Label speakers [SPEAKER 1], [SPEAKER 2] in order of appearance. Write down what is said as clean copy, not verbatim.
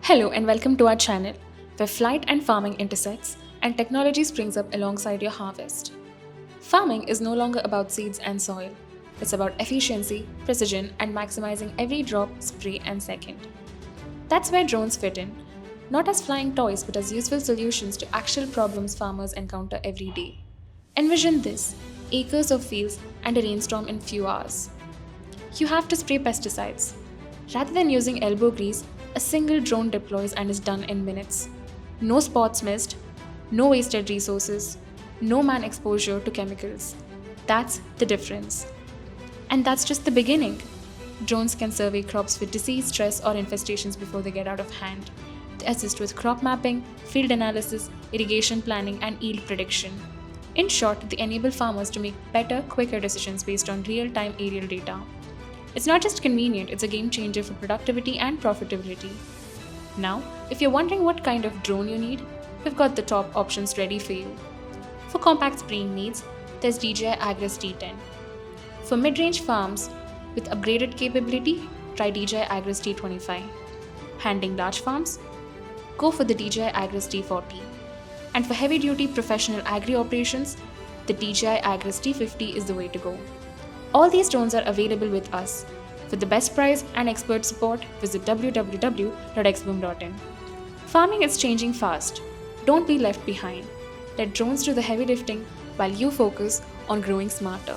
[SPEAKER 1] Hello and welcome to our channel, where flight and farming intersects and technology springs up alongside your harvest. Farming is no longer about seeds and soil. It's about efficiency, precision, and maximizing every drop, spray, and second. That's where drones fit in, not as flying toys but as useful solutions to actual problems farmers encounter every day. Envision this: acres of fields and a rainstorm in few hours. You have to spray pesticides. Rather than using elbow grease, a single drone deploys and is done in minutes. No spots missed, no wasted resources, no man exposure to chemicals. That's the difference. And that's just the beginning. Drones can survey crops for disease, stress, or infestations before they get out of hand. They assist with crop mapping, field analysis, irrigation planning, and yield prediction. In short, they enable farmers to make better, quicker decisions based on real time aerial data. It's not just convenient, it's a game changer for productivity and profitability. Now, if you're wondering what kind of drone you need, we've got the top options ready for you. For compact spraying needs, there's DJI Agras T10. For mid-range farms with upgraded capability, try DJI Agras T25. Handling large farms, go for the DJI Agras T40. And for heavy-duty professional agri operations, the DJI Agras T50 is the way to go. All these drones are available with us. For the best price and expert support, visit www.xboom.in. Farming is changing fast. Don't be left behind. Let drones do the heavy lifting while you focus on growing smarter.